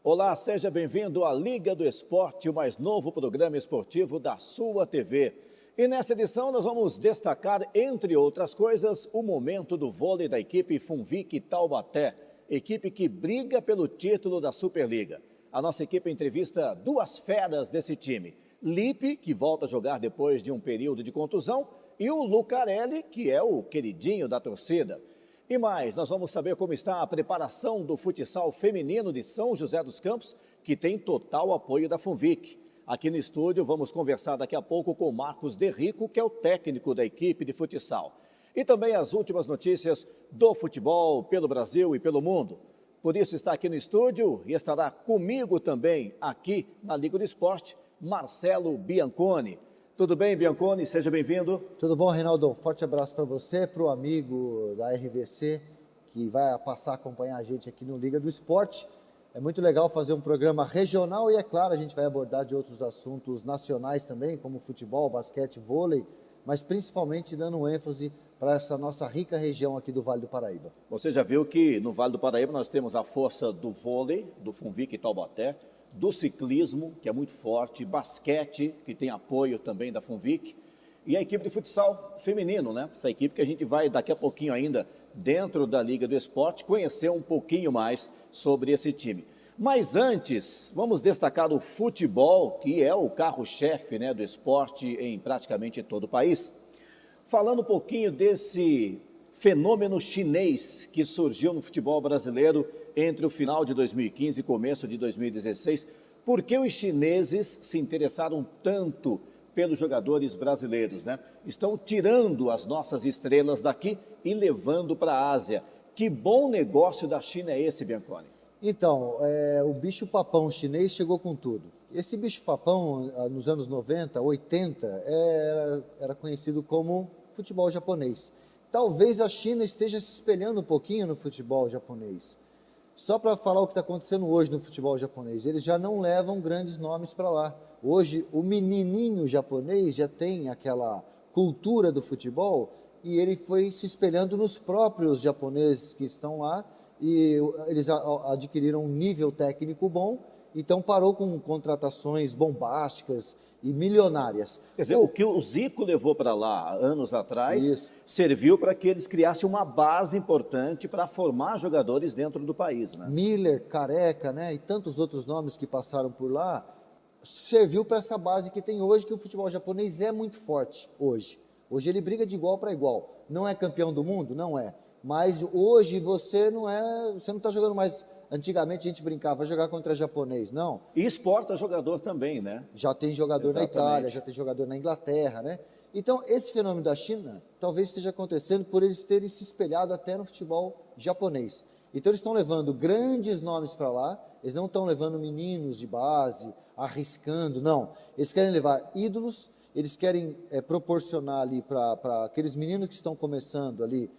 Olá, seja bem-vindo à Liga do Esporte, o mais novo programa esportivo da sua TV. E nessa edição nós vamos destacar, entre outras coisas, o momento do vôlei da equipe Funvic Taubaté, equipe que briga pelo título da Superliga. A nossa equipe entrevista duas feras desse time, Lipe, que volta a jogar depois de um período de contusão, e o Lucarelli, que é o queridinho da torcida. E mais, nós vamos saber como está a preparação do futsal feminino de São José dos Campos, que tem total apoio da Funvic. Aqui no estúdio vamos conversar daqui a pouco com o Marcos Derrico, que é o técnico da equipe de futsal. E também as últimas notícias do futebol pelo Brasil e pelo mundo. Por isso está aqui no estúdio e estará comigo também aqui na Liga do Esporte, Marcelo Bianconi. Tudo bem, Bianconi? Seja bem-vindo. Tudo bom, Reinaldo? Forte abraço para você, para o amigo da RVC, que vai passar a acompanhar a gente aqui no Liga do Esporte. É muito legal fazer um programa regional e, é claro, a gente vai abordar de outros assuntos nacionais também, como futebol, basquete, vôlei, mas principalmente dando ênfase para essa nossa rica região aqui do Vale do Paraíba. Você já viu que no Vale do Paraíba nós temos a força do vôlei, do Funvic Taubaté, do ciclismo, que é muito forte, basquete, que tem apoio também da Funvic, e a equipe de futsal feminino, né? Essa equipe que a gente vai daqui a pouquinho ainda, dentro da Liga do Esporte, conhecer um pouquinho mais sobre esse time. Mas antes, vamos destacar o futebol, que é o carro-chefe, né, do esporte em praticamente todo o país. Falando um pouquinho desse fenômeno chinês que surgiu no futebol brasileiro entre o final de 2015 e começo de 2016, por que os chineses se interessaram tanto pelos jogadores brasileiros, né? Estão tirando as nossas estrelas daqui e levando para a Ásia. Que bom negócio da China é esse, Bianconi? Então, o bicho-papão chinês chegou com tudo. Esse bicho-papão, nos anos 90, 80, era conhecido como futebol japonês. Talvez a China esteja se espelhando um pouquinho no futebol japonês. Só para falar o que está acontecendo hoje no futebol japonês, eles já não levam grandes nomes para lá. Hoje, o menininho japonês já tem aquela cultura do futebol e ele foi se espelhando nos próprios japoneses que estão lá e eles adquiriram um nível técnico bom, então parou com contratações bombásticas e milionárias. Quer dizer, o que o Zico levou para lá anos atrás serviu para que eles criassem uma base importante para formar jogadores dentro do país, né? Miller, Careca, né, e tantos outros nomes que passaram por lá, serviu para essa base que tem hoje, que o futebol japonês é muito forte hoje. Hoje ele briga de igual para igual. Não é campeão do mundo? Não é. Mas hoje você não está jogando mais. Antigamente a gente brincava, vai jogar contra japonês, não. E exporta jogador também, né? Já tem jogador Exatamente. na Itália, já tem jogador na Inglaterra, né? Então esse fenômeno da China talvez esteja acontecendo por eles terem se espelhado até no futebol japonês. Então eles estão levando grandes nomes para lá, eles não estão levando meninos de base, arriscando, não. Eles querem levar ídolos, eles querem proporcionar ali para aqueles meninos que estão começando ali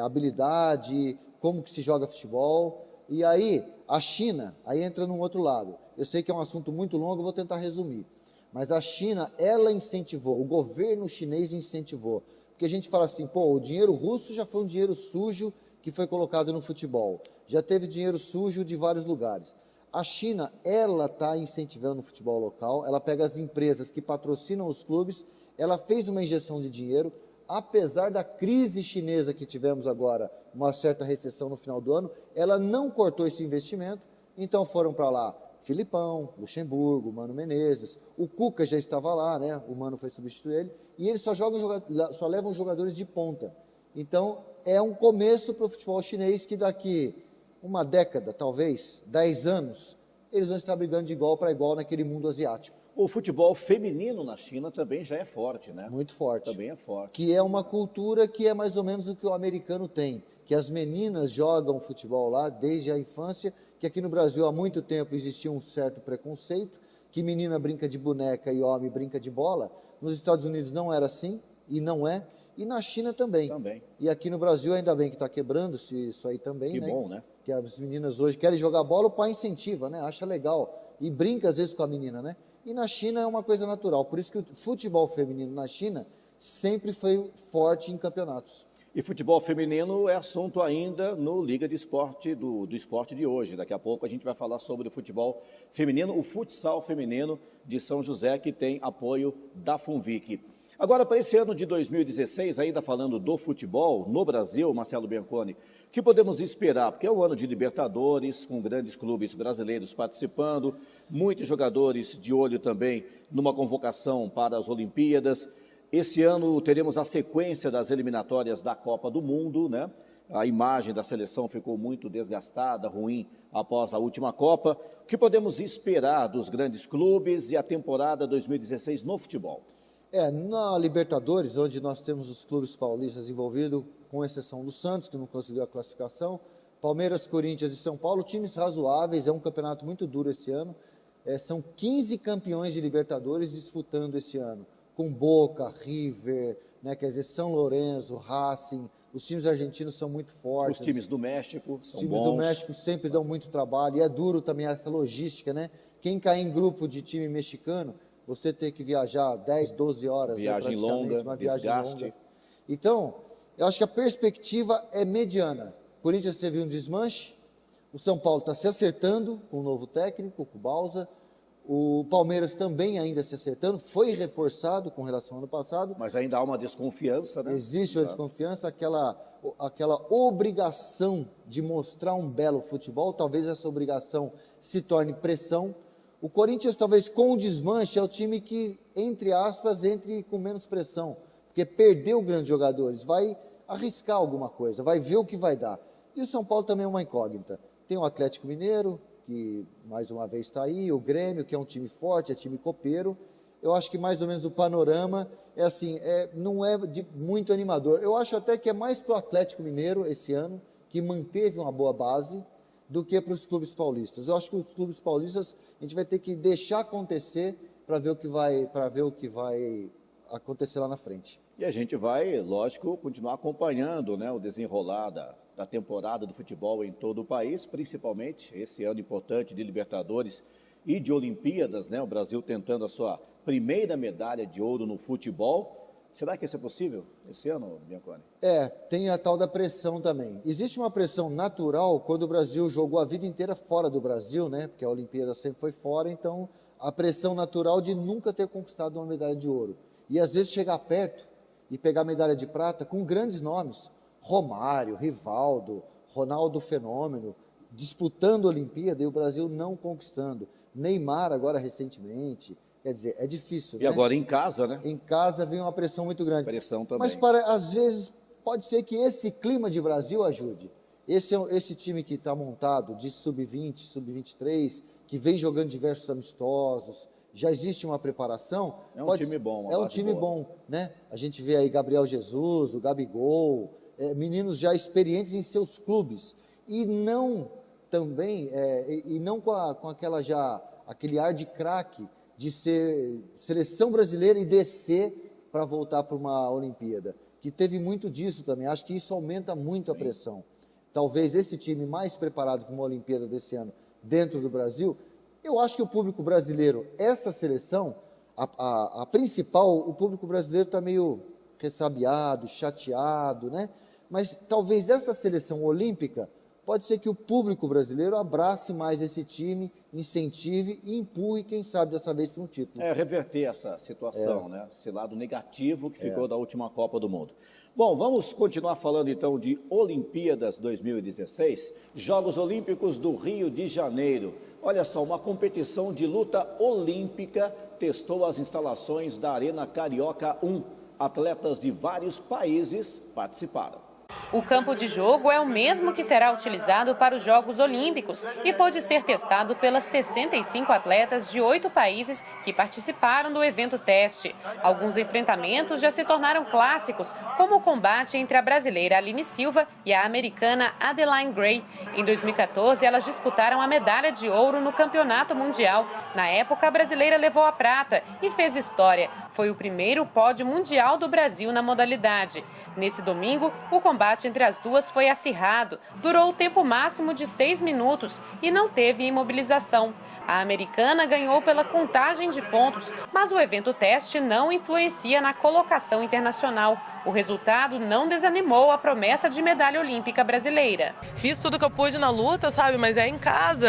habilidade, como que se joga futebol. E aí, a China, aí entra num outro lado. Eu sei que é um assunto muito longo, vou tentar resumir. Mas a China, ela incentivou, o governo chinês incentivou. Porque a gente fala assim, pô, o dinheiro russo já foi um dinheiro sujo que foi colocado no futebol. Já teve dinheiro sujo de vários lugares. A China, ela está incentivando o futebol local, ela pega as empresas que patrocinam os clubes, ela fez uma injeção de dinheiro. Apesar da crise chinesa que tivemos agora, uma certa recessão no final do ano, ela não cortou esse investimento, então foram para lá Filipão, Luxemburgo, Mano Menezes, o Cuca já estava lá, né? O Mano foi substituir ele, e eles só levam jogadores de ponta. Então, é um começo para o futebol chinês que daqui uma década, talvez, 10 anos, eles vão estar brigando de igual para igual naquele mundo asiático. O futebol feminino na China também já é forte, né? Muito forte. Também é forte. Que é uma cultura que é mais ou menos o que o americano tem, que as meninas jogam futebol lá desde a infância, que aqui no Brasil há muito tempo existia um certo preconceito, que menina brinca de boneca e homem brinca de bola. Nos Estados Unidos não era assim, e não é, e na China também. Também. E aqui no Brasil ainda bem que está quebrando-se isso aí também, que né? Bom, né? Que as meninas hoje querem jogar bola, o pai incentiva, né? Acha legal, e brinca às vezes com a menina, né? E na China é uma coisa natural, por isso que o futebol feminino na China sempre foi forte em campeonatos. E futebol feminino é assunto ainda no Liga de Esporte, do esporte de hoje. Daqui a pouco a gente vai falar sobre o futebol feminino, o futsal feminino de São José, que tem apoio da Funvic. Agora, para esse ano de 2016, ainda falando do futebol no Brasil, Marcelo Bianconi, o que podemos esperar? Porque é um ano de Libertadores, com grandes clubes brasileiros participando, muitos jogadores de olho também numa convocação para as Olimpíadas. Esse ano teremos a sequência das eliminatórias da Copa do Mundo, né? A imagem da seleção ficou muito desgastada, ruim, após a última Copa. O que podemos esperar dos grandes clubes e a temporada 2016 no futebol? Na Libertadores, onde nós temos os clubes paulistas envolvidos, com exceção do Santos, que não conseguiu a classificação, Palmeiras, Corinthians e São Paulo, times razoáveis, é um campeonato muito duro esse ano. São 15 campeões de Libertadores disputando esse ano, com Boca, River, né, quer dizer, São Lourenço, Racing. Os times argentinos são muito fortes. Os times do México são bons. Os times do México sempre dão muito trabalho, e é duro também essa logística, né? Quem cair em grupo de time mexicano, você ter que viajar 10, 12 horas. Viagem longa, uma viagem desgaste. longa. Então, eu acho que a perspectiva é mediana. O Corinthians teve um desmanche, o São Paulo está se acertando com o novo técnico, com o Bausa. O Palmeiras também ainda se acertando, foi reforçado com relação ao ano passado. Mas ainda há uma desconfiança, né? Existe uma desconfiança, aquela obrigação de mostrar um belo futebol, talvez essa obrigação se torne pressão. O Corinthians, talvez com o desmanche, é o time que, entre aspas, entre com menos pressão, porque perdeu grandes jogadores, vai arriscar alguma coisa, vai ver o que vai dar. E o São Paulo também é uma incógnita. Tem o Atlético Mineiro, que mais uma vez está aí, o Grêmio, que é um time forte, é time copeiro. Eu acho que mais ou menos o panorama é assim, não é muito animador. Eu acho até que é mais para o Atlético Mineiro esse ano, que manteve uma boa base, do que para os clubes paulistas. Eu acho que os clubes paulistas a gente vai ter que deixar acontecer para ver o que vai acontecer lá na frente. E a gente vai, lógico, continuar acompanhando, né, o desenrolar da temporada do futebol em todo o país, principalmente esse ano importante de Libertadores e de Olimpíadas, né? O Brasil tentando a sua primeira medalha de ouro no futebol. Será que isso é possível esse ano, Bianconi? Tem a tal da pressão também. Existe uma pressão natural quando o Brasil jogou a vida inteira fora do Brasil, né? Porque a Olimpíada sempre foi fora, então a pressão natural de nunca ter conquistado uma medalha de ouro. E às vezes chegar perto e pegar medalha de prata com grandes nomes. Romário, Rivaldo, Ronaldo Fenômeno, disputando a Olimpíada e o Brasil não conquistando. Neymar agora recentemente. Quer dizer, é difícil, E né? agora em casa, né? Em casa vem uma pressão muito grande. Pressão também. Mas às vezes pode ser que esse clima de Brasil ajude. Esse time que está montado de sub-20, sub-23, que vem jogando diversos amistosos, já existe uma preparação. É um time bom. É um time bom, né? A gente vê aí Gabriel Jesus, o Gabigol, meninos já experientes em seus clubes. E não também, não com aquele ar de craque, de ser seleção brasileira e descer para voltar para uma Olimpíada, que teve muito disso também. Acho que isso aumenta muito a pressão. Talvez esse time mais preparado para uma Olimpíada desse ano dentro do Brasil, eu acho que o público brasileiro, essa seleção, a principal, o público brasileiro está meio ressabiado, chateado, né? Mas talvez essa seleção olímpica, pode ser que o público brasileiro abrace mais esse time, incentive e empurre, quem sabe, dessa vez para um título. Reverter essa situação, né? Esse lado negativo que ficou da última Copa do Mundo. Bom, vamos continuar falando então de Olimpíadas 2016, Jogos Olímpicos do Rio de Janeiro. Olha só, uma competição de luta olímpica testou as instalações da Arena Carioca 1. Atletas de vários países participaram. O campo de jogo é o mesmo que será utilizado para os Jogos Olímpicos e pode ser testado pelas 65 atletas de 8 países que participaram do evento teste. Alguns enfrentamentos já se tornaram clássicos, como o combate entre a brasileira Aline Silva e a americana Adeline Gray. Em 2014, elas disputaram a medalha de ouro no Campeonato Mundial. Na época, a brasileira levou a prata e fez história. Foi o primeiro pódio mundial do Brasil na modalidade. Nesse domingo, o combate entre as duas foi acirrado, durou o tempo máximo de 6 minutos e não teve imobilização. A americana ganhou pela contagem de pontos, mas o evento teste não influencia na colocação internacional. O resultado não desanimou a promessa de medalha olímpica brasileira. Fiz tudo que eu pude na luta, sabe? Mas é em casa,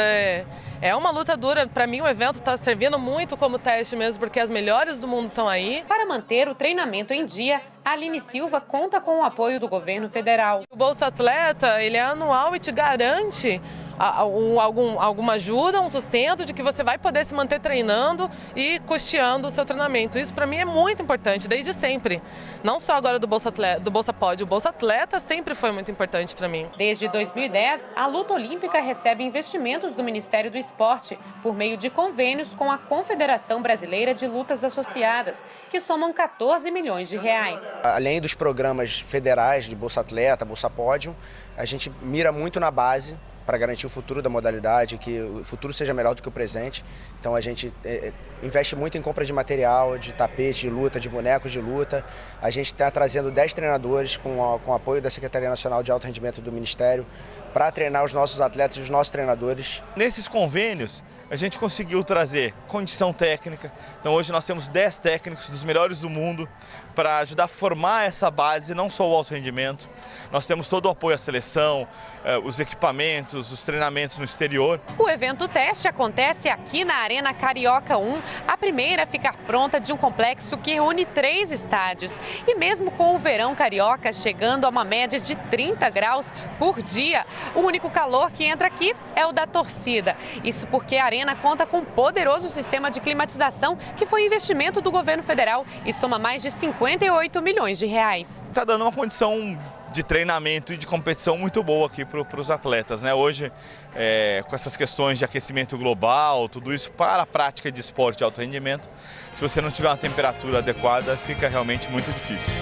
é uma luta dura. Para mim o evento está servindo muito como teste mesmo, porque as melhores do mundo estão aí. Para manter o treinamento em dia, a Aline Silva conta com o apoio do governo federal. O Bolsa Atleta, ele é anual e te garante alguma ajuda, um sustento de que você vai poder se manter treinando e custeando o seu treinamento. Isso para mim é muito importante, desde sempre. Não só agora do Bolsa Pod, o Bolsa Atleta sempre foi muito importante para mim. Desde 2010, a luta olímpica recebe investimentos do Ministério do Esporte por meio de convênios com a Confederação Brasileira de Lutas Associadas, que somam 14 milhões de reais. Além dos programas federais de Bolsa Atleta, Bolsa Pódio, a gente mira muito na base para garantir o futuro da modalidade, que o futuro seja melhor do que o presente. Então a gente investe muito em compra de material, de tapete de luta, de bonecos de luta. A gente está trazendo 10 treinadores com o apoio da Secretaria Nacional de Alto Rendimento do Ministério para treinar os nossos atletas e os nossos treinadores. Nesses convênios, a gente conseguiu trazer condição técnica. Então hoje nós temos 10 técnicos dos melhores do mundo para ajudar a formar essa base, não só o alto rendimento. Nós temos todo o apoio à seleção, os equipamentos, os treinamentos no exterior. O evento teste acontece aqui na Arena Carioca 1, a primeira a ficar pronta de um complexo que reúne 3 estádios. E mesmo com o verão carioca chegando a uma média de 30 graus por dia, o único calor que entra aqui é o da torcida. Isso porque a Arena conta com um poderoso sistema de climatização que foi investimento do governo federal e soma mais de 58 milhões de reais. Está dando uma condição de treinamento e de competição muito boa aqui para os atletas, né? Hoje, com essas questões de aquecimento global, tudo isso para a prática de esporte de alto rendimento, se você não tiver uma temperatura adequada, fica realmente muito difícil.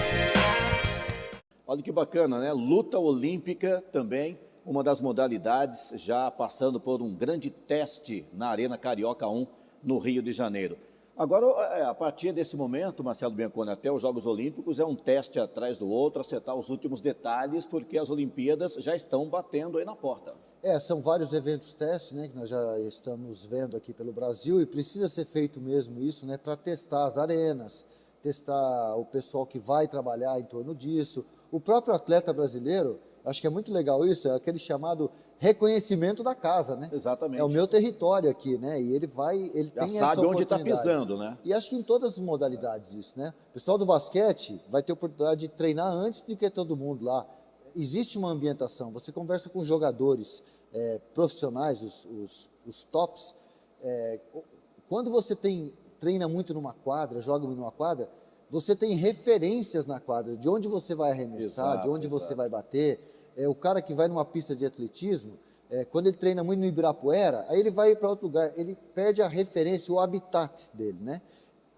Olha que bacana, né? Luta olímpica também, uma das modalidades, já passando por um grande teste na Arena Carioca 1, no Rio de Janeiro. Agora, a partir desse momento, Marcelo Bianconi, até os Jogos Olímpicos, é um teste atrás do outro, acertar os últimos detalhes, porque as Olimpíadas já estão batendo aí na porta. São vários eventos testes, né, que nós já estamos vendo aqui pelo Brasil, e precisa ser feito mesmo isso, né, para testar as arenas, testar o pessoal que vai trabalhar em torno disso. O próprio atleta brasileiro, acho que é muito legal isso, é aquele chamado reconhecimento da casa, né? Exatamente. É o meu território aqui, né? E ele já tem sabe essa onde está oportunidade. pisando, né? E acho que em todas as modalidades isso, né? O pessoal do basquete vai ter oportunidade de treinar antes do que todo mundo lá. Existe uma ambientação, você conversa com jogadores profissionais, os tops, quando você treina muito numa quadra, joga muito numa quadra, você tem referências na quadra, de onde você vai arremessar, de onde você vai bater. O cara que vai numa pista de atletismo, quando ele treina muito no Ibirapuera, aí ele vai para outro lugar, ele perde a referência, o habitat dele, né?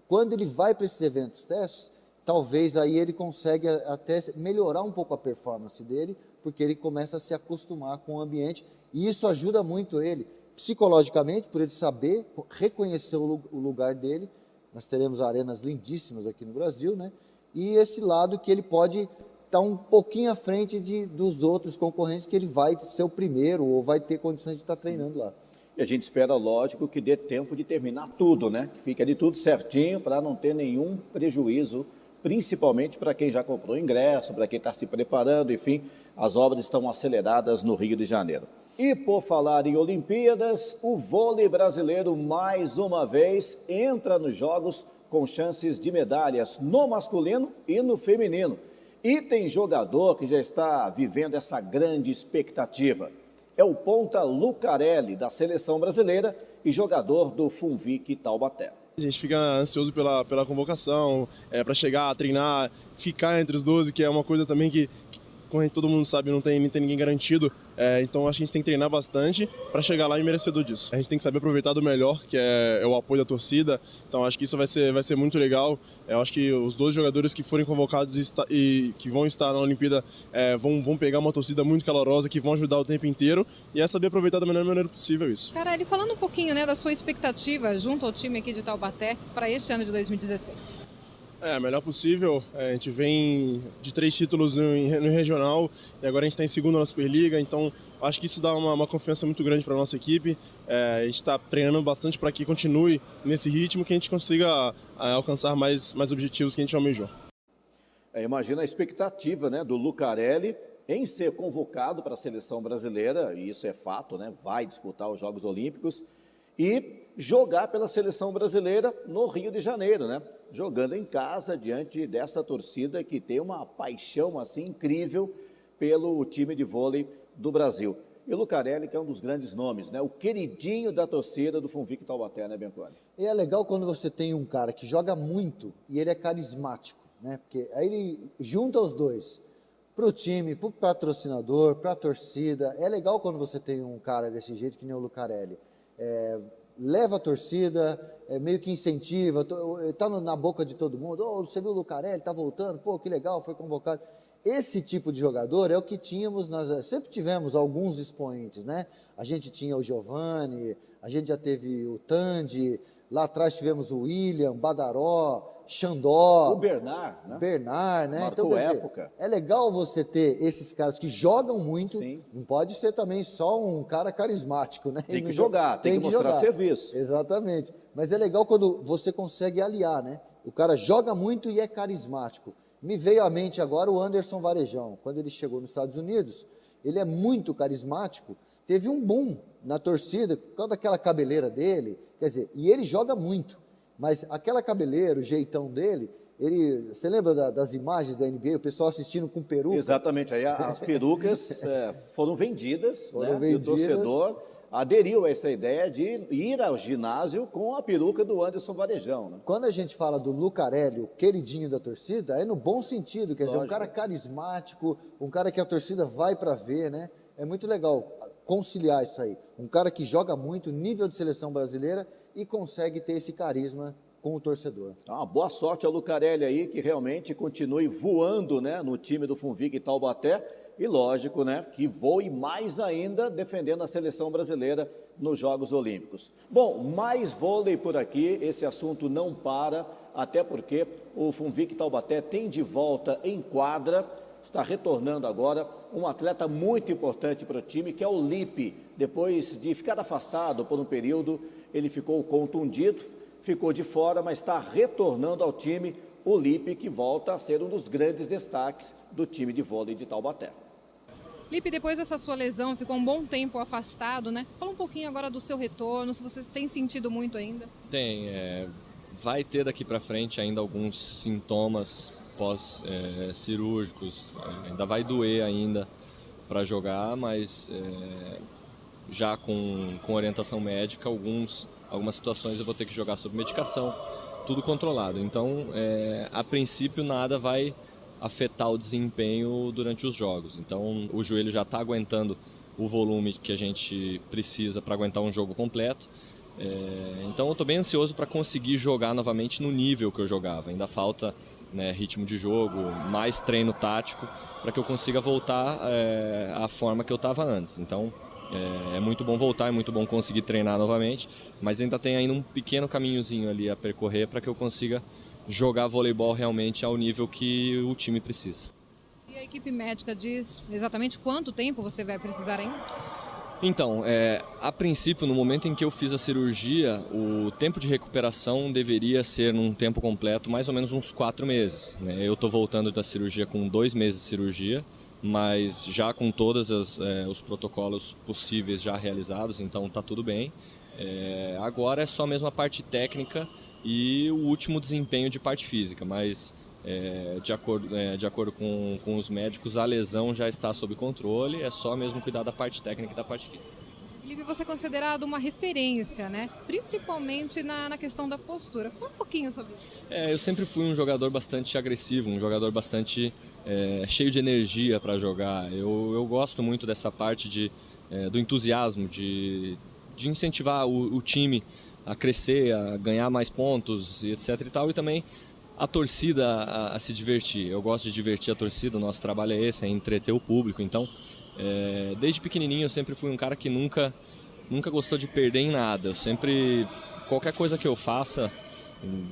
Quando ele vai para esses eventos testes, talvez aí ele consegue até melhorar um pouco a performance dele, porque ele começa a se acostumar com o ambiente, e isso ajuda muito ele, psicologicamente, por ele saber reconhecer o lugar dele. Nós teremos arenas lindíssimas aqui no Brasil, né? E esse lado que ele pode estar um pouquinho à frente dos outros concorrentes, que ele vai ser o primeiro ou vai ter condições de estar treinando lá. E a gente espera, lógico, que dê tempo de terminar tudo, né? Que fique ali tudo certinho para não ter nenhum prejuízo, principalmente para quem já comprou ingresso, para quem está se preparando, enfim, as obras estão aceleradas no Rio de Janeiro. E por falar em Olimpíadas, o vôlei brasileiro mais uma vez entra nos Jogos com chances de medalhas no masculino e no feminino. E tem jogador que já está vivendo essa grande expectativa. É o ponta Lucarelli, da seleção brasileira e jogador do Funvic Taubaté. A gente fica ansioso pela convocação, para chegar, treinar, ficar entre os 12, que é uma coisa também que como todo mundo sabe, não tem ninguém garantido. Então acho que a gente tem que treinar bastante para chegar lá e merecedor disso. A gente tem que saber aproveitar do melhor, que é o apoio da torcida. Então acho que isso vai ser muito legal. Eu acho que os 12 jogadores que forem convocados e que vão estar na Olimpíada vão pegar uma torcida muito calorosa, que vão ajudar o tempo inteiro. E é saber aproveitar da melhor maneira possível isso. Carelli, falando um pouquinho, né, da sua expectativa junto ao time aqui de Taubaté para este ano de 2016. Melhor possível. A gente vem de 3 títulos no regional e agora a gente está em segundo na Superliga, então acho que isso dá uma confiança muito grande para a nossa equipe. A gente está treinando bastante para que continue nesse ritmo, que a gente consiga alcançar mais objetivos que a gente almejou. Imagina a expectativa, né, do Lucarelli em ser convocado para a seleção brasileira, e isso é fato, né, vai disputar os Jogos Olímpicos, e jogar pela seleção brasileira no Rio de Janeiro, né, jogando em casa diante dessa torcida que tem uma paixão assim incrível pelo time de vôlei do Brasil. E o Lucarelli, que é um dos grandes nomes, né, o queridinho da torcida do Funvic Taubaté, né, Bianconi? E é legal quando você tem um cara que joga muito e ele é carismático, né? Porque aí ele junta os dois, para o time, para o patrocinador, para a torcida. É legal quando você tem um cara desse jeito que nem o Lucarelli. Leva a torcida, meio que incentiva, está na boca de todo mundo. Oh, você viu o Lucarelli, está voltando, pô, que legal, foi convocado. Esse tipo de jogador é o que tínhamos, sempre tivemos alguns expoentes, né? A gente tinha o Giovani, a gente já teve o Tandy, lá atrás tivemos o William, Badaró, Xandó. O Bernard, né? Bernard, né? Marcou época. É legal você ter esses caras que jogam muito. Sim. Não pode ser também só um cara carismático, né? Tem que jogar, tem que mostrar serviço. Exatamente. Mas é legal quando você consegue aliar, né? O cara joga muito e é carismático. Me veio à mente agora o Anderson Varejão. Quando ele chegou nos Estados Unidos, ele é muito carismático. Teve um boom na torcida, por causa daquela cabeleira dele. Quer dizer, e ele joga muito. Mas aquela cabeleira, o jeitão dele, você lembra das imagens da NBA, o pessoal assistindo com peruca? Exatamente, aí as perucas foram vendidas, né? E o torcedor aderiu a essa ideia de ir ao ginásio com a peruca do Anderson Varejão. Né? Quando a gente fala do Lucarelli, o queridinho da torcida, é no bom sentido, quer dizer, um cara carismático, um cara que a torcida vai para ver, né? É muito legal conciliar isso aí. Um cara que joga muito, nível de seleção brasileira, e consegue ter esse carisma com o torcedor. Boa sorte ao Lucarelli aí, que realmente continue voando, né, no time do Funvic Taubaté, e lógico, né, que voe mais ainda defendendo a seleção brasileira nos Jogos Olímpicos. Bom, mais vôlei por aqui, esse assunto não para, até porque o Funvic Taubaté tem de volta em quadra, está retornando agora um atleta muito importante para o time, que é o Lipe. Depois de ficar afastado por um período, ele ficou contundido, ficou de fora, mas está retornando ao time, o Lipe, que volta a ser um dos grandes destaques do time de vôlei de Taubaté. Lipe, depois dessa sua lesão, ficou um bom tempo afastado, né? Fala um pouquinho agora do seu retorno, se você tem sentido muito ainda. Tem, vai ter daqui para frente ainda alguns sintomas pós-cirúrgicos, ainda vai doer ainda para jogar, mas já com orientação médica, algumas situações eu vou ter que jogar sob medicação, tudo controlado. Então, a princípio, nada vai afetar o desempenho durante os jogos. Então, o joelho já está aguentando o volume que a gente precisa para aguentar um jogo completo. Então, eu estou bem ansioso para conseguir jogar novamente no nível que eu jogava. Ainda falta, né, ritmo de jogo, mais treino tático, para que eu consiga voltar à forma que eu estava antes. Então, é muito bom voltar, é muito bom conseguir treinar novamente, mas ainda tem ainda um pequeno caminhozinho ali a percorrer para que eu consiga jogar voleibol realmente ao nível que o time precisa. E a equipe médica diz exatamente quanto tempo você vai precisar ainda? Então, a princípio, no momento em que eu fiz a cirurgia, o tempo de recuperação deveria ser num tempo completo, mais ou menos uns 4 meses. Né? Eu estou voltando da cirurgia com 2 meses de cirurgia, mas já com todos os protocolos possíveis já realizados, então está tudo bem. Agora é só mesmo a parte técnica e o último desempenho de parte física, mas de acordo com os médicos, a lesão já está sob controle, é só mesmo cuidar da parte técnica e da parte física. Lipe, você é considerado uma referência, né? Principalmente na questão da postura. Fala um pouquinho sobre isso. Eu sempre fui um jogador bastante agressivo, um jogador bastante cheio de energia para jogar. Eu gosto muito dessa parte do entusiasmo, de incentivar o time a crescer, a ganhar mais pontos, etc. e tal, e também a torcida a se divertir. Eu gosto de divertir a torcida, o nosso trabalho é esse, é entreter o público. Então, desde pequenininho eu sempre fui um cara que nunca gostou de perder em nada. Eu sempre, qualquer coisa que eu faça,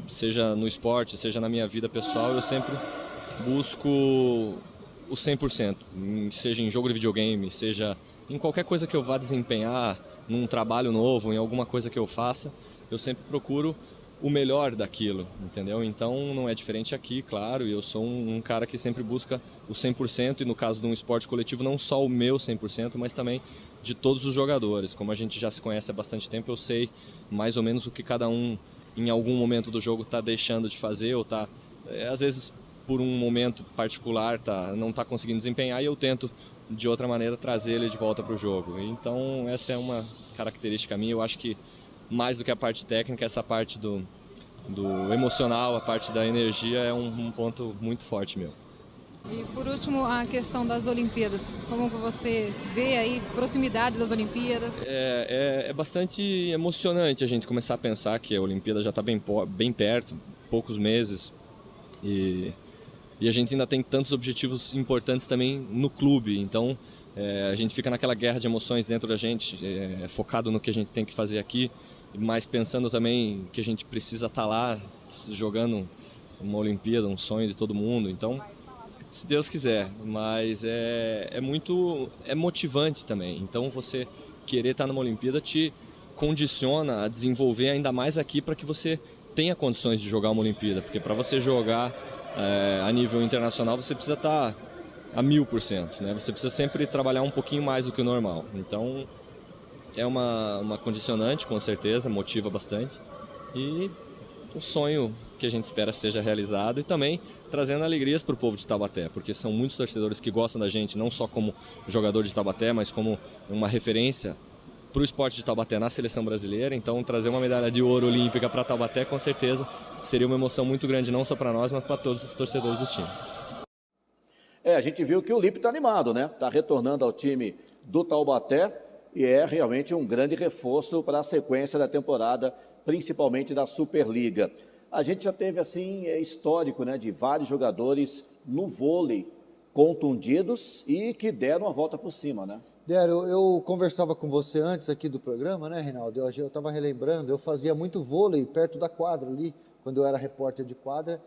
seja no esporte, seja na minha vida pessoal, eu sempre busco o 100%, seja em jogo de videogame, seja em qualquer coisa que eu vá desempenhar, num trabalho novo, em alguma coisa que eu faça, eu sempre procuro o melhor daquilo, entendeu? Então não é diferente aqui, claro, e eu sou um cara que sempre busca o 100%, e no caso de um esporte coletivo, não só o meu 100%, mas também de todos os jogadores. Como a gente já se conhece há bastante tempo, eu sei mais ou menos o que cada um, em algum momento do jogo, está deixando de fazer, ou está, às vezes, por um momento particular, não está conseguindo desempenhar, e eu tento, de outra maneira, trazer ele de volta para o jogo. Então essa é uma característica minha. Eu acho que mais do que a parte técnica, essa parte do emocional, a parte da energia é um ponto muito forte meu. E por último, a questão das Olimpíadas. Como que você vê aí proximidade das Olimpíadas? É bastante emocionante a gente começar a pensar que a Olimpíada já está bem perto, poucos meses, e a gente ainda tem tantos objetivos importantes também no clube. Então a gente fica naquela guerra de emoções dentro da gente, focado no que a gente tem que fazer aqui, mas pensando também que a gente precisa estar lá jogando uma Olimpíada, um sonho de todo mundo. Então, se Deus quiser, mas é motivante também. Então você querer estar numa Olimpíada te condiciona a desenvolver ainda mais aqui, para que você tenha condições de jogar uma Olimpíada, porque para você jogar a nível internacional você precisa estar a 1000%, né? Você precisa sempre trabalhar um pouquinho mais do que o normal. Então é uma condicionante, com certeza, motiva bastante, e um sonho que a gente espera seja realizado, e também trazendo alegrias para o povo de Taubaté, porque são muitos torcedores que gostam da gente, não só como jogador de Taubaté, mas como uma referência para o esporte de Taubaté na seleção brasileira. Então trazer uma medalha de ouro olímpica para Taubaté, com certeza seria uma emoção muito grande, não só para nós, mas para todos os torcedores do time. A gente viu que o Lipe está animado, né? Está retornando ao time do Taubaté, e é realmente um grande reforço para a sequência da temporada, principalmente da Superliga. A gente já teve, assim, histórico, né, de vários jogadores no vôlei contundidos e que deram a volta por cima, né? Eu conversava com você antes aqui do programa, né, Reinaldo? Eu estava relembrando, eu fazia muito vôlei perto da quadra ali, quando eu era repórter de quadra.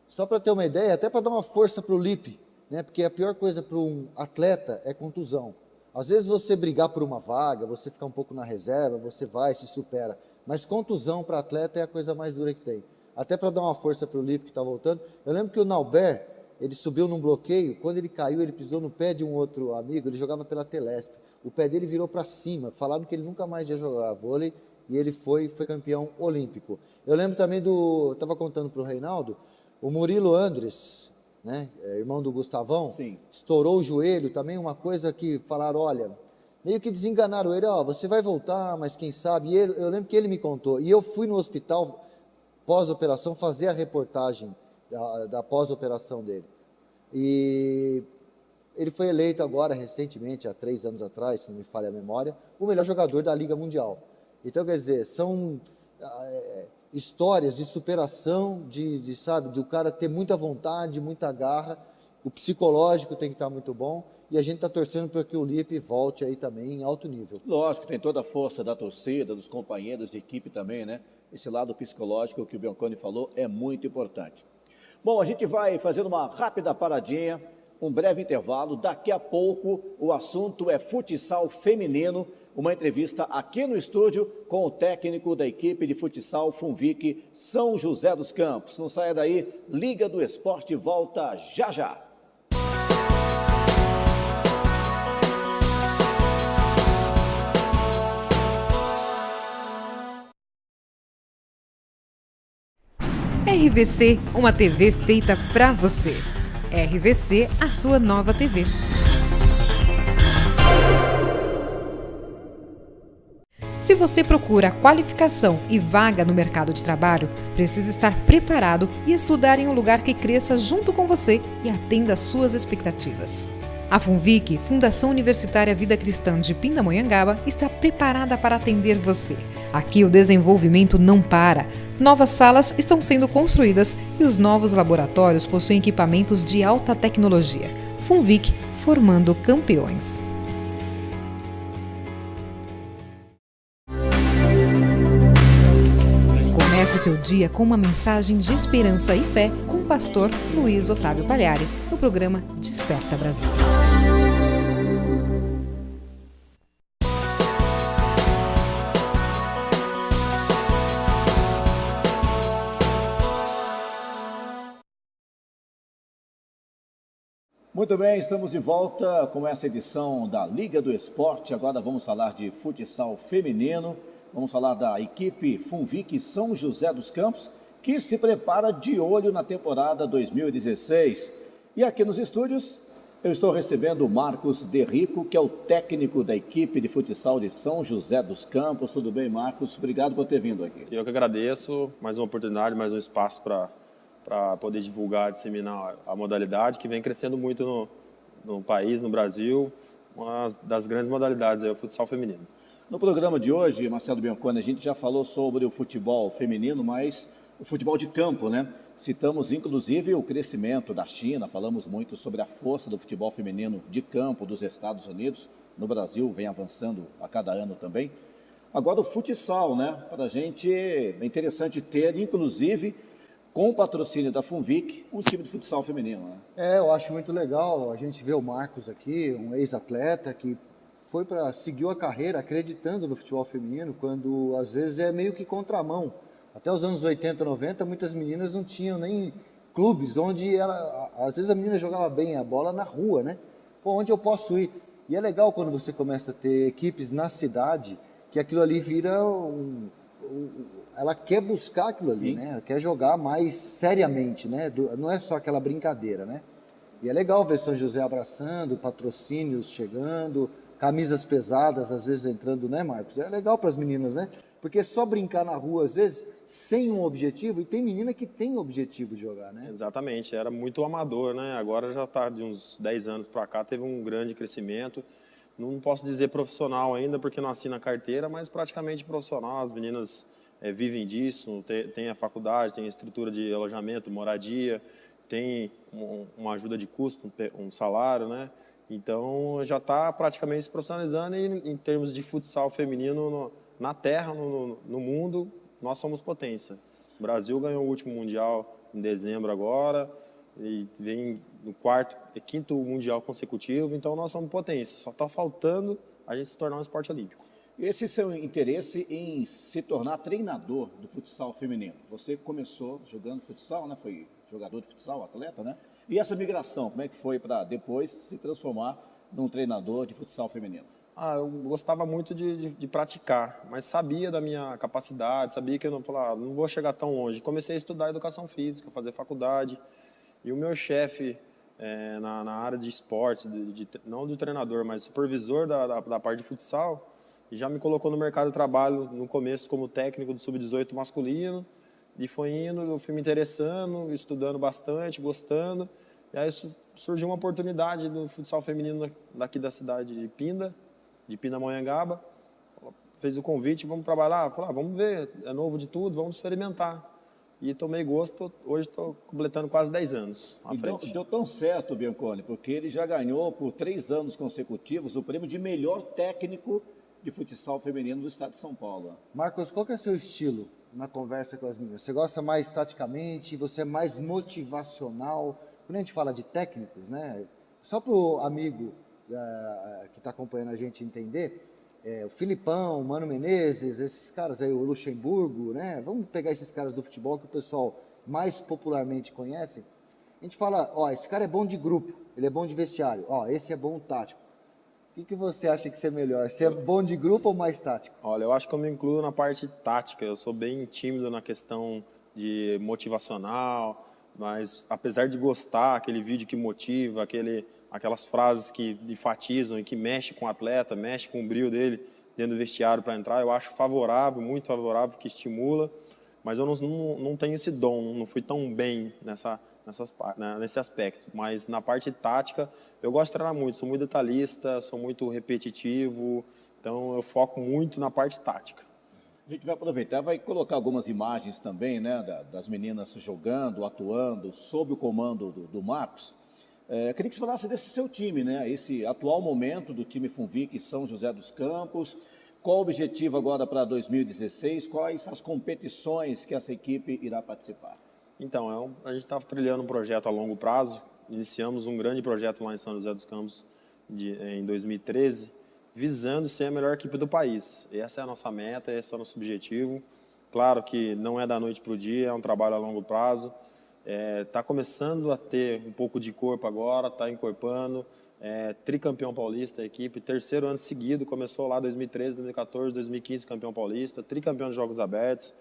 Só para ter uma ideia, até para dar uma força para o Lipe, né? Porque a pior coisa para um atleta é contusão. Às vezes você brigar por uma vaga, você ficar um pouco na reserva, você vai, se supera. Mas contusão para atleta é a coisa mais dura que tem. Até para dar uma força para o Lipe que está voltando. Eu lembro que o Naubert, ele subiu num bloqueio, quando ele caiu, ele pisou no pé de um outro amigo, ele jogava pela Telesp. O pé dele virou para cima, falaram que ele nunca mais ia jogar vôlei, e ele foi campeão olímpico. Eu lembro também estava contando para o Reinaldo, o Murilo Andres, né, irmão do Gustavão, sim, estourou o joelho, também uma coisa que falaram, olha, meio que desenganaram ele, você vai voltar, mas quem sabe, eu lembro que ele me contou, e eu fui no hospital pós-operação fazer a reportagem da pós-operação dele, e ele foi eleito agora, recentemente, há 3 anos atrás, se não me falha a memória, o melhor jogador da Liga Mundial. Então, quer dizer, são histórias de superação, sabe, de o cara ter muita vontade, muita garra, o psicológico tem que estar muito bom, e a gente está torcendo para que o Lipe volte aí também em alto nível. Lógico, tem toda a força da torcida, dos companheiros de equipe também, né? Esse lado psicológico que o Bianconi falou é muito importante. Bom, a gente vai fazendo uma rápida paradinha, um breve intervalo. Daqui a pouco o assunto é futsal feminino, uma entrevista aqui no estúdio com o técnico da equipe de futsal Funvic São José dos Campos. Não saia daí, Liga do Esporte volta já já. RVC, uma TV feita pra você. RVC, a sua nova TV. Se você procura qualificação e vaga no mercado de trabalho, precisa estar preparado e estudar em um lugar que cresça junto com você e atenda às suas expectativas. A Funvic, Fundação Universitária Vida Cristã de Pindamonhangaba, está preparada para atender você. Aqui o desenvolvimento não para. Novas salas estão sendo construídas e os novos laboratórios possuem equipamentos de alta tecnologia. Funvic, formando campeões. Comece seu dia com uma mensagem de esperança e fé com o pastor Luiz Otávio Pagliari, no programa Desperta Brasil. Muito bem, estamos de volta com essa edição da Liga do Esporte. Agora vamos falar de futsal feminino. Vamos falar da equipe Funvic São José dos Campos, que se prepara de olho na temporada 2016. E aqui nos estúdios, eu estou recebendo o Marcos Derrico, que é o técnico da equipe de futsal de São José dos Campos. Tudo bem, Marcos? Obrigado por ter vindo aqui. Eu que agradeço, mais uma oportunidade, mais um espaço para poder divulgar, disseminar a modalidade, que vem crescendo muito no país, no Brasil. Uma das grandes modalidades é o futsal feminino. No programa de hoje, Marcelo Bianconi, a gente já falou sobre o futebol feminino, mas o futebol de campo, né? Citamos, inclusive, o crescimento da China, falamos muito sobre a força do futebol feminino de campo dos Estados Unidos. No Brasil, vem avançando a cada ano também. Agora, o futsal, né? Para a gente é interessante ter, inclusive, com o patrocínio da Funvic, um time de futsal feminino, né? Eu acho muito legal a gente ver o Marcos aqui, um ex-atleta que seguiu a carreira acreditando no futebol feminino, quando às vezes é meio que contramão. Até os anos 80, 90, muitas meninas não tinham nem clubes onde às vezes a menina jogava bem a bola na rua, né? Pô, onde eu posso ir? E é legal quando você começa a ter equipes na cidade, que aquilo ali vira ela quer buscar aquilo ali, né? Ela quer jogar mais seriamente, né? Não é só aquela brincadeira, né? E é legal ver São José abraçando, patrocínios chegando, camisas pesadas às vezes entrando, né, Marcos? É legal para as meninas, né? Porque só brincar na rua às vezes sem um objetivo, e tem menina que tem objetivo de jogar, né? Exatamente, era muito amador, né? Agora já está de uns 10 anos para cá, teve um grande crescimento. Não posso dizer profissional ainda, porque não assina carteira, mas praticamente profissional. As meninas vivem disso, tem a faculdade, tem a estrutura de alojamento, moradia, tem uma ajuda de custo, um salário, né? Então já está praticamente se profissionalizando, e em termos de futsal feminino na terra, no mundo, nós somos potência. O Brasil ganhou o último Mundial em dezembro agora, e vem no quinto Mundial consecutivo, então nós somos potência. Só está faltando a gente se tornar um esporte olímpico. Esse seu interesse em se tornar treinador do futsal feminino. Você começou jogando futsal, né? Foi jogador de futsal, atleta, né? E essa migração, como é que foi para depois se transformar num treinador de futsal feminino? Eu gostava muito de praticar, mas sabia da minha capacidade, sabia que eu não vou chegar tão longe. Comecei a estudar educação física, fazer faculdade, e o meu chefe na área de esportes, não do treinador, mas supervisor da parte de futsal, já me colocou no mercado de trabalho no começo como técnico do sub-18 masculino, e foi indo, eu fui me interessando, estudando bastante, gostando, e aí surgiu uma oportunidade do futsal feminino daqui da cidade de Pindamonhangaba, fez o convite, vamos trabalhar, falei, vamos ver, é novo de tudo, vamos experimentar. E tomei gosto, hoje estou completando quase 10 anos à frente. Deu tão certo, Bianconi, porque ele já ganhou por 3 anos consecutivos o prêmio de melhor técnico de futsal feminino do estado de São Paulo. Marcos, qual que é o seu estilo na conversa com as meninas? Você gosta mais taticamente, você é mais motivacional? Quando a gente fala de técnicos, né? Só para o amigo que está acompanhando a gente entender, o Filipão, o Mano Menezes, esses caras aí, o Luxemburgo, né? Vamos pegar esses caras do futebol que o pessoal mais popularmente conhece. A gente fala, esse cara é bom de grupo, ele é bom de vestiário, esse é bom tático. O que você acha que você é melhor? Você é bom de grupo ou mais tático? Olha, eu acho que eu me incluo na parte tática. Eu sou bem tímido na questão de motivacional, mas apesar de gostar, aquele vídeo que motiva, aquelas frases que enfatizam e que mexe com o atleta, mexe com o brilho dele dentro do vestiário para entrar, eu acho favorável, muito favorável, que estimula, mas eu não tenho esse dom, não fui tão bem nesse aspecto, mas na parte tática eu gosto de treinar muito, sou muito detalhista, sou muito repetitivo, então eu foco muito na parte tática. A gente vai aproveitar, vai colocar algumas imagens também, né, das meninas jogando, atuando, sob o comando do Marcos. Queria que você falasse desse seu time, né, esse atual momento do time Funvic São José dos Campos. Qual o objetivo agora para 2016? Quais as competições que essa equipe irá participar? Então, a gente está trilhando um projeto a longo prazo. Iniciamos um grande projeto lá em São José dos Campos em 2013, visando ser a melhor equipe do país. Essa é a nossa meta, esse é o nosso objetivo. Claro que não é da noite para o dia, é um trabalho a longo prazo. Está começando a ter um pouco de corpo agora, está encorpando. Tricampeão paulista a equipe, 3º ano seguido, começou lá 2013, 2014, 2015 campeão paulista, tricampeão de Jogos Abertos.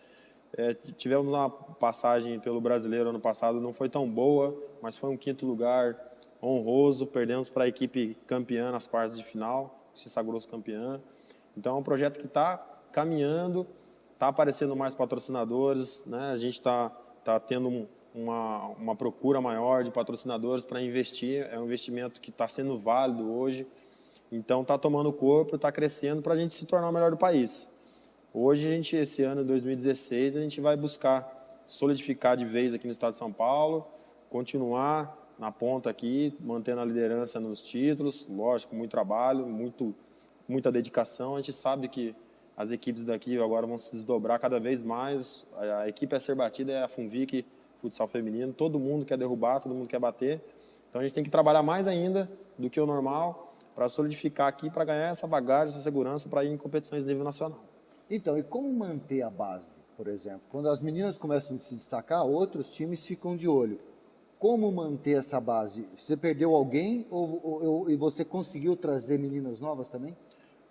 Tivemos uma passagem pelo Brasileiro ano passado, não foi tão boa, mas foi um 5º lugar honroso, perdemos para a equipe campeã nas quartas de final, se sagrou-se campeã. Então é um projeto que está caminhando, está aparecendo mais patrocinadores, né? A gente está tendo uma procura maior de patrocinadores para investir, é um investimento que está sendo válido hoje, então está tomando corpo, está crescendo para a gente se tornar o melhor do país. Hoje, esse ano, 2016, a gente vai buscar solidificar de vez aqui no estado de São Paulo, continuar na ponta aqui, mantendo a liderança nos títulos, lógico, muito trabalho, muita dedicação. A gente sabe que as equipes daqui agora vão se desdobrar cada vez mais, a equipe a ser batida é a Funvic, futsal feminino, todo mundo quer derrubar, todo mundo quer bater. Então a gente tem que trabalhar mais ainda do que o normal para solidificar aqui, para ganhar essa bagagem, essa segurança para ir em competições de nível nacional. Então, e como manter a base, por exemplo? Quando as meninas começam a se destacar, outros times ficam de olho. Como manter essa base? Você perdeu alguém e você conseguiu trazer meninas novas também?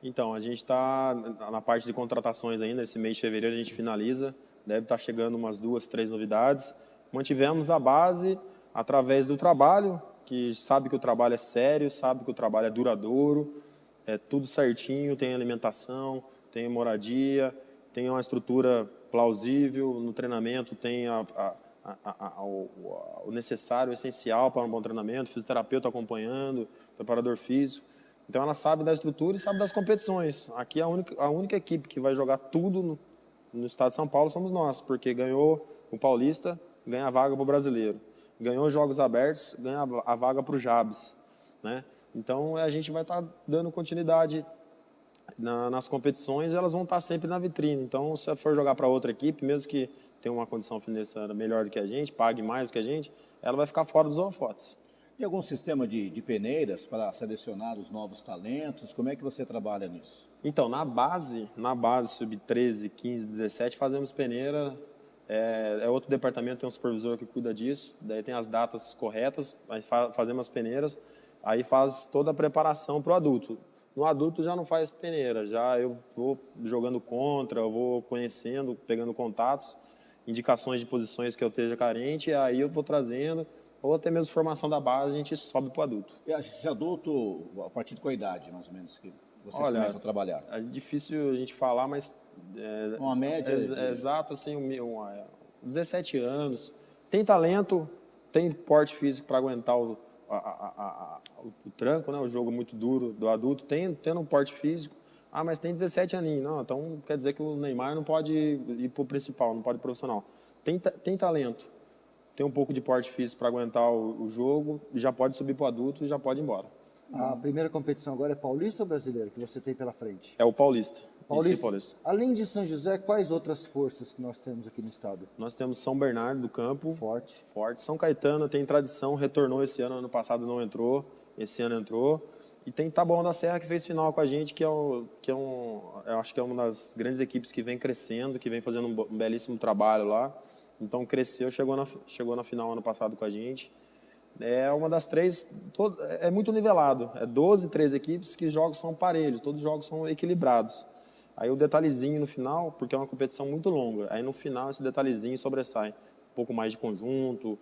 Então, a gente está na parte de contratações ainda, esse mês de fevereiro a gente finaliza, deve estar chegando umas 2, 3 novidades. Mantivemos a base através do trabalho, que sabe que o trabalho é sério, sabe que o trabalho é duradouro, é tudo certinho, tem alimentação, tem moradia, tem uma estrutura plausível, no treinamento tem o necessário, o essencial para um bom treinamento, fisioterapeuta acompanhando, preparador físico. Então ela sabe da estrutura e sabe das competições. Aqui a única equipe que vai jogar tudo no estado de São Paulo somos nós, porque ganhou o Paulista, ganha a vaga para o Brasileiro. Ganhou os Jogos Abertos, ganha a vaga para o Jabs, né? Então a gente vai estar dando continuidade nas competições, elas vão estar sempre na vitrine. Então se for jogar para outra equipe, mesmo que tenha uma condição financeira melhor do que a gente, pague mais do que a gente, ela vai ficar fora dos holofotes. E algum sistema de peneiras para selecionar os novos talentos? Como é que você trabalha nisso? Então, na base sub-13, 15, 17, fazemos peneira. É outro departamento, tem um supervisor que cuida disso. Daí tem as datas corretas, aí fazemos as peneiras. Aí faz toda a preparação para o adulto. No adulto já não faz peneira, já eu vou jogando contra, eu vou conhecendo, pegando contatos, indicações de posições que eu esteja carente, aí eu vou trazendo, ou até mesmo formação da base, a gente sobe para o adulto. E esse adulto, a partir de qual idade, mais ou menos, que vocês começam a trabalhar? É difícil a gente falar, mas... uma média? Exato, assim, 17 anos. Tem talento, tem porte físico para aguentar o tranco, né, o jogo muito duro do adulto, tendo um porte físico. Ah, mas tem 17 aninhos. Não, então quer dizer que o Neymar não pode ir para o principal, não pode ir profissional. Tem talento, tem um pouco de porte físico para aguentar o jogo, já pode subir para o adulto e já pode ir embora. A primeira competição agora é paulista ou brasileira que você tem pela frente? É o paulista. Paulista. Além de São José, quais outras forças que nós temos aqui no estado? Nós temos São Bernardo do Campo. Forte. São Caetano tem tradição, retornou esse ano passado não entrou, esse ano entrou. E tem Taboão da Serra que fez final com a gente, eu acho que é uma das grandes equipes que vem crescendo, que vem fazendo um belíssimo trabalho lá. Então cresceu, chegou na final ano passado com a gente. É uma das 3, é muito nivelado. É 12, 13 equipes que os jogos são parelhos, todos os jogos são equilibrados. Aí o detalhezinho no final, porque é uma competição muito longa, aí no final esse detalhezinho sobressai. Um pouco mais de conjunto,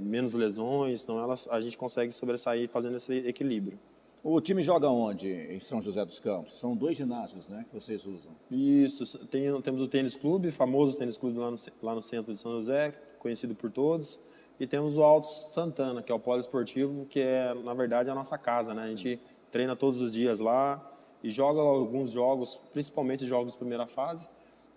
menos lesões, então a gente consegue sobressair fazendo esse equilíbrio. O time joga onde em São José dos Campos? São 2 ginásios, né, que vocês usam? Isso, temos o tênis clube, famoso tênis clube lá no centro de São José, conhecido por todos. E temos o Alto Santana, que é o polo esportivo, que é, na verdade, a nossa casa, né? A gente treina todos os dias lá e joga alguns jogos, principalmente jogos de primeira fase.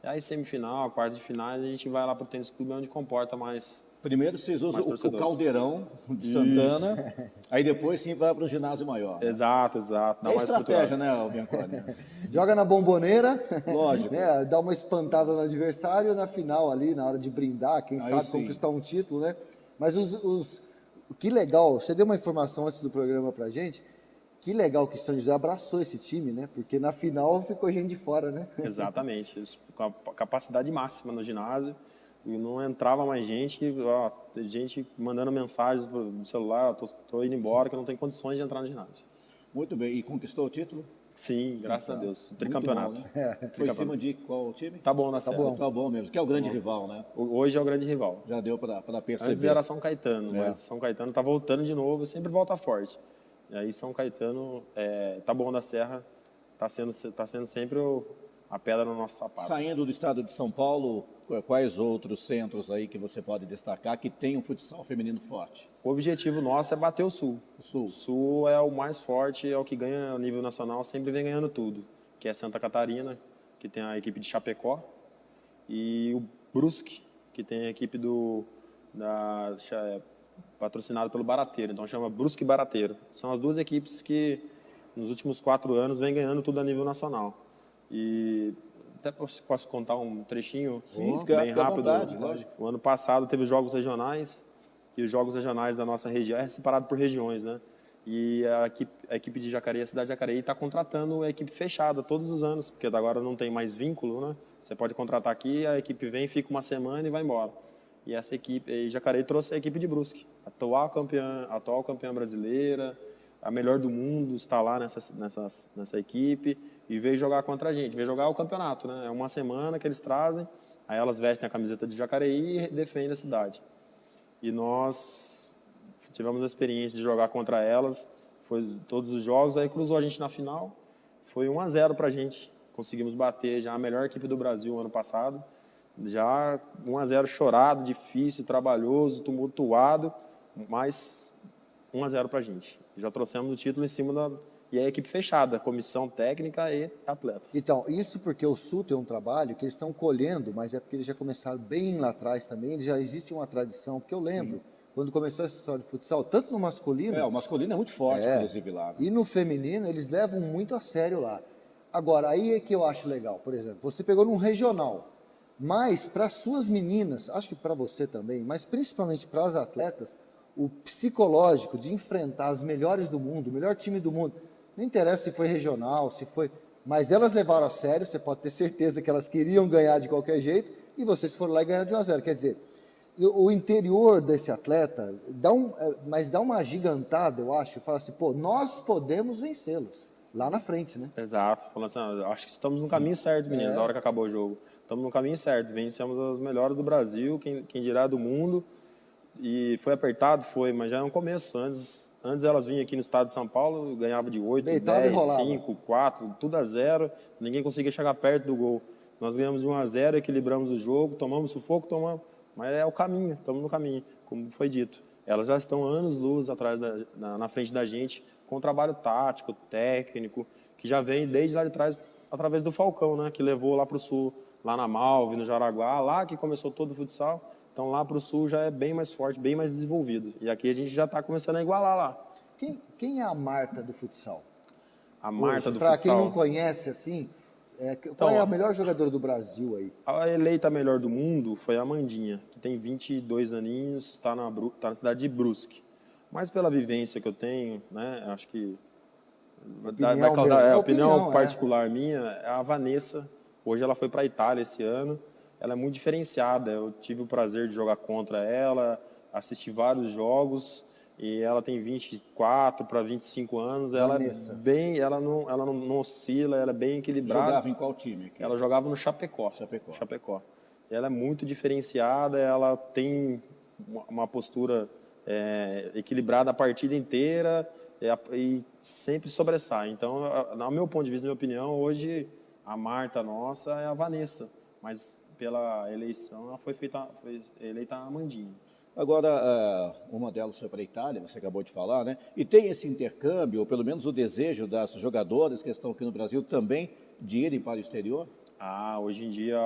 E aí, semifinal, quartas de finais, a gente vai lá para o tênis clube, onde comporta mais. Primeiro vocês usam o caldeirão de Santana, aí depois sim vai para o ginásio maior. Né? Exato. Dá uma estratégia, né, Bianconi? Joga na bomboneira, lógico. Né, dá uma espantada no adversário, na final ali, na hora de brindar, quem sabe conquistar um título, né? Mas que legal, você deu uma informação antes do programa pra gente, que legal que São José abraçou esse time, né? Porque na final ficou gente de fora, né? Exatamente, com a capacidade máxima no ginásio. E não entrava mais gente, ó, gente mandando mensagens no celular, tô indo embora, que eu não tenho condições de entrar no ginásio. Muito bem. E conquistou o título? Sim, graças a Deus. O Muito tricampeonato. bom, né? Foi em cima de qual time? Tá bom na Serra. Tá bom mesmo, que é o grande rival, né? Hoje é o grande rival. Já deu para perceber. Antes era São Caetano, É. mas São Caetano tá voltando de novo, sempre volta forte. E aí São Caetano, tá bom da Serra, tá sendo sempre a pedra no nosso sapato. Saindo do estado de São Paulo, quais outros centros aí que você pode destacar que tem um futsal feminino forte? O objetivo nosso é bater o Sul. O Sul é o mais forte, é o que ganha a nível nacional, sempre vem ganhando tudo. Que é Santa Catarina, que tem a equipe de Chapecó, e o Brusque, que tem a equipe patrocinado pelo Barateiro, então chama Brusque Barateiro. São as duas equipes que nos últimos 4 anos vem ganhando tudo a nível nacional. E até posso contar um trechinho bem rápido. À vontade, lógico. O ano passado teve os Jogos Regionais, e os Jogos Regionais da nossa região é separado por regiões, né? E a equipe de Jacareí, a cidade de Jacareí, está contratando a equipe fechada todos os anos, porque agora não tem mais vínculo, né? Você pode contratar aqui, a equipe vem, fica uma semana e vai embora. E essa equipe, Jacareí trouxe a equipe de Brusque, atual campeã brasileira, a melhor do mundo, está lá nessa equipe e veio jogar contra a gente, veio jogar o campeonato, né? É uma semana que eles trazem, aí elas vestem a camiseta de Jacareí e defendem a cidade. E nós tivemos a experiência de jogar contra elas, foi todos os jogos, aí cruzou a gente na final, foi 1-0 pra gente, conseguimos bater já a melhor equipe do Brasil ano passado, já 1-0 chorado, difícil, trabalhoso, tumultuado, mas 1-0 pra gente. Já trouxemos o título em cima e a equipe fechada, comissão técnica e atletas. Então, isso porque o Sul tem um trabalho que eles estão colhendo, mas é porque eles já começaram bem lá atrás também, já existe uma tradição, porque eu lembro, quando começou essa história de futsal, tanto no masculino... O masculino é muito forte, inclusive, lá. Né? E no feminino, eles levam muito a sério lá. Agora, aí é que eu acho legal, por exemplo, você pegou num regional, mas para suas meninas, acho que para você também, mas principalmente para as atletas, o psicológico de enfrentar as melhores do mundo, o melhor time do mundo, não interessa se foi regional, se foi... Mas elas levaram a sério, você pode ter certeza que elas queriam ganhar de qualquer jeito, e vocês foram lá e ganharam de 1-0. Quer dizer, o interior desse atleta dá uma gigantada, eu acho, e fala assim, pô, nós podemos vencê-las lá na frente, né? Exato, falando assim, acho que estamos no caminho certo, meninas, na hora que acabou o jogo. Estamos no caminho certo, vencemos as melhores do Brasil, quem dirá do mundo. E foi apertado, mas já é um começo. Antes elas vinham aqui no estado de São Paulo, ganhavam de 8, Deitava 10, e rolava. 5, 4, tudo a 0. Ninguém conseguia chegar perto do gol. Nós ganhamos de 1-0, equilibramos o jogo, tomamos sufoco, mas é o caminho, estamos no caminho, como foi dito. Elas já estão anos-luz atrás na frente da gente, com um trabalho tático, técnico, que já vem desde lá de trás, através do Falcão, né, que levou lá para o Sul, lá na Malve, no Jaraguá, lá que começou todo o futsal. Então lá para o Sul já é bem mais forte, bem mais desenvolvido. E aqui a gente já está começando a igualar lá. Quem é a Marta do futsal? A Marta do futsal? Para quem não conhece, assim, qual é a melhor jogadora do Brasil aí? A eleita melhor do mundo foi a Amandinha, que tem 22 aninhos, está na cidade de Brusque. Mas pela vivência que eu tenho, né, acho que vai causar opinião particular minha, é a Vanessa. Hoje ela foi para a Itália esse ano. Ela é muito diferenciada, eu tive o prazer de jogar contra ela, assisti vários jogos, e ela tem 24 para 25 anos, ela não oscila, ela é bem equilibrada. Jogava em qual time? Aqui? Ela jogava no Chapecó. Ela é muito diferenciada, ela tem uma postura equilibrada a partida inteira e sempre sobressai. Então, no meu ponto de vista, na minha opinião, hoje a Marta nossa é a Vanessa, mas pela eleição, ela foi eleita a Amandinha. Agora, uma delas foi para a Itália, você acabou de falar, né? E tem esse intercâmbio, ou pelo menos o desejo das jogadoras que estão aqui no Brasil também, de irem para o exterior? Hoje em dia,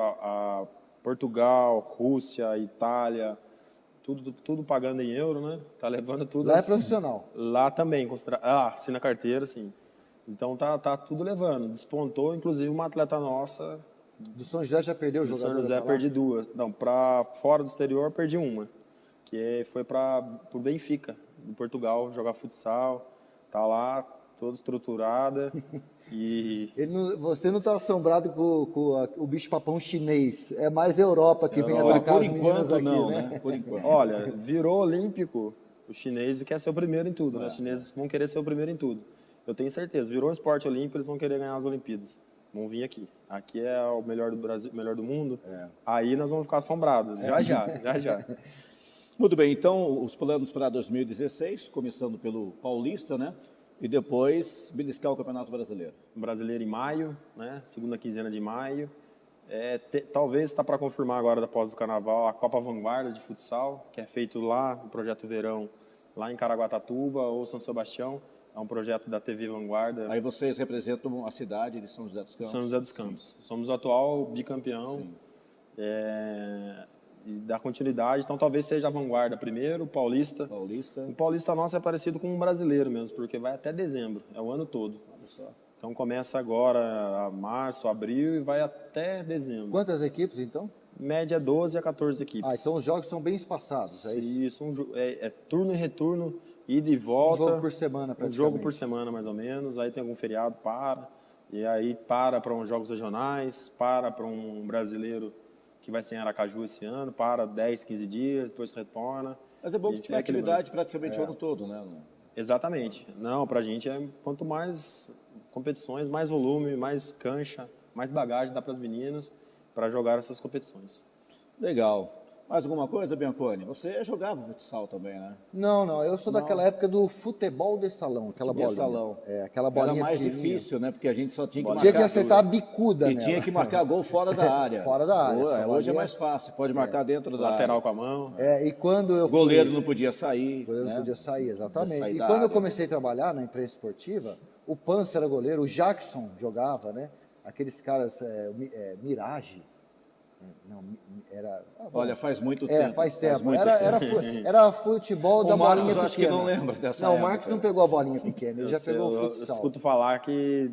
Portugal, Rússia, Itália, tudo pagando em euro, né? Tá levando tudo. Lá é profissional? Lá também, assina carteira, sim. Então tá tudo levando. Despontou, inclusive, uma atleta nossa. Do São José já perdeu o jogador? Do São José perdi 2. Não, para fora do exterior perdi uma. Que foi para o Benfica, em Portugal, jogar futsal. Tá lá toda estruturada. E Você não está assombrado com o bicho-papão chinês, é mais Europa que vem atacar as meninas aqui, não, né? Por enquanto. olha, virou olímpico, o chinês quer ser o primeiro em tudo, né? Os chineses vão querer ser o primeiro em tudo. Eu tenho certeza, virou um esporte olímpico, eles vão querer ganhar as Olimpíadas. Vão vir aqui. Aqui é o melhor do Brasil, melhor do mundo. Aí nós vamos ficar assombrados, já. Muito bem, então os planos para 2016, começando pelo Paulista, né? E depois beliscar o Campeonato Brasileiro. Brasileiro em maio, né? Segunda quinzena de maio. Talvez está para confirmar agora, após o Carnaval, a Copa Vanguarda de futsal, que é feito lá no Projeto Verão, lá em Caraguatatuba ou São Sebastião. É um projeto da TV Vanguarda. Aí vocês representam a cidade de São José dos Campos. São José dos Campos. Somos o atual bicampeão. E dá continuidade, então talvez seja a Vanguarda primeiro, o Paulista. O Paulista nosso é parecido com um brasileiro mesmo, porque vai até dezembro, é o ano todo. Então começa agora março, abril e vai até dezembro. Quantas equipes, então? Média 12 a 14 equipes. Então os jogos são bem espaçados, é isso? Isso, é turno e retorno, ida e volta. Um jogo por semana, praticamente. Um jogo por semana, mais ou menos. Aí tem algum feriado, e aí para uns jogos regionais, para um brasileiro que vai ser em Aracaju esse ano, para 10, 15 dias, depois retorna. Mas é bom que tiver atividade praticamente o ano todo, né? Exatamente. Não, pra gente quanto mais competições, mais volume, mais cancha, mais bagagem dá para as meninas para jogar essas competições. Legal. Mais alguma coisa, Bianconi? Você jogava futsal também, né? Não, eu sou daquela época do futebol de salão, aquela bolinha. Salão. Aquela bolinha era mais difícil, né? Porque a gente só tinha que marcar. Tinha que acertar a bicuda, E tinha que marcar gol fora da área. Fora da área. Hoje é mais fácil, pode marcar dentro da lateral área. com a mão. E quando eu o goleiro não podia sair. O goleiro não podia sair, exatamente. Sair e da quando eu área. comecei a trabalhar na imprensa esportiva, o Pança era goleiro, o Jackson jogava, né? Aqueles caras, Mirage. Não, era... Olha, faz muito tempo. Faz tempo. muito Era futebol da bolinha pequena. Acho que não lembra dessa Não, época. o Marcos não pegou a bolinha pequena, ele já pegou o futsal. Eu escuto falar que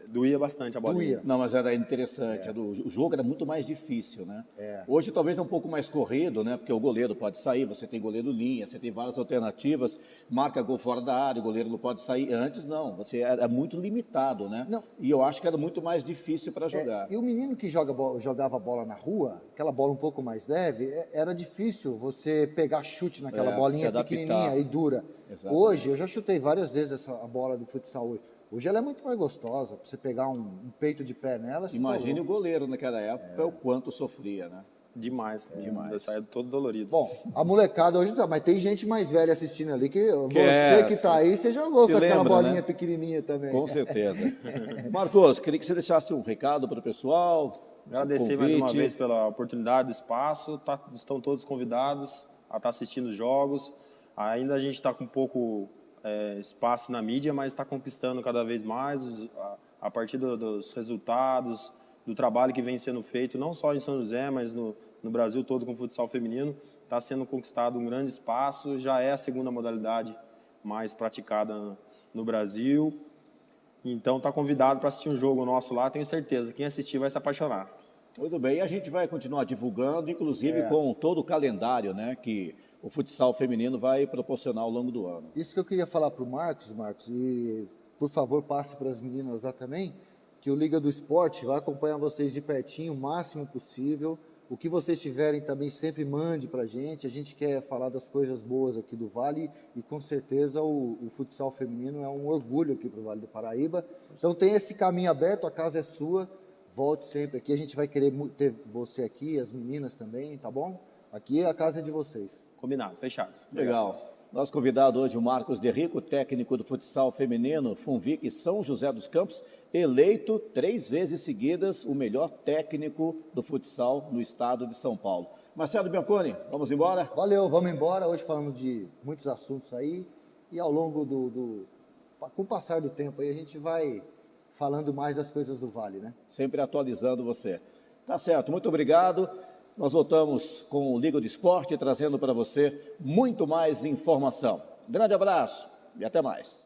doía bastante a bolinha. Não, mas era interessante. O jogo era muito mais difícil, né? Hoje talvez é um pouco mais corrido, né? Porque o goleiro pode sair, você tem goleiro linha, você tem várias alternativas, marca gol fora da área, o goleiro não pode sair. Antes não, você era muito limitado, né? Não. E eu acho que era muito mais difícil para jogar. E o menino que jogava bola na rua, aquela bola um pouco mais leve, era difícil você pegar chute naquela bolinha pequenininha e dura. Exatamente. Hoje, eu já chutei várias vezes a bola do futsal hoje. Hoje ela é muito mais gostosa, pra você pegar um peito de pé nela. Imagine o goleiro naquela época, o quanto sofria, né? Demais. Eu saí todo dolorido. Bom, a molecada hoje não sabe, mas tem gente mais velha assistindo ali, que você que tá aí, você jogou com aquela bolinha pequenininha também. Com certeza. Marcos, queria que você deixasse um recado para o pessoal. Agradecer mais uma vez pela oportunidade do espaço. Estão todos convidados a estar assistindo os jogos. Ainda a gente está com pouco espaço na mídia, mas está conquistando cada vez mais a partir dos resultados, do trabalho que vem sendo feito, não só em São José, mas no Brasil todo com o futsal feminino. Está sendo conquistado um grande espaço, já é a segunda modalidade mais praticada no Brasil. Então está convidado para assistir um jogo nosso lá, tenho certeza. Quem assistir vai se apaixonar. Muito bem, e a gente vai continuar divulgando, inclusive com todo o calendário, né, que o futsal feminino vai proporcionar ao longo do ano. Isso que eu queria falar para o Marcos, e por favor passe para as meninas lá também, que o Liga do Esporte vai acompanhar vocês de pertinho o máximo possível. O que vocês tiverem também sempre mande para a gente quer falar das coisas boas aqui do Vale e com certeza o futsal feminino é um orgulho aqui para o Vale do Paraíba. Então tem esse caminho aberto, a casa é sua, volte sempre aqui, a gente vai querer ter você aqui, as meninas também, tá bom? Aqui a casa é de vocês. Combinado, fechado. Legal. Nosso convidado hoje, o Marcos De Rico, técnico do futsal feminino, Funvic São José dos Campos, eleito 3 vezes seguidas o melhor técnico do futsal no estado de São Paulo. Marcelo Bianconi, vamos embora? Valeu, vamos embora. Hoje falamos de muitos assuntos aí e ao longo com o passar do tempo aí a gente vai falando mais das coisas do Vale, né? Sempre atualizando você. Tá certo, muito obrigado. Nós voltamos com o Liga do Esporte, trazendo para você muito mais informação. Grande abraço e até mais.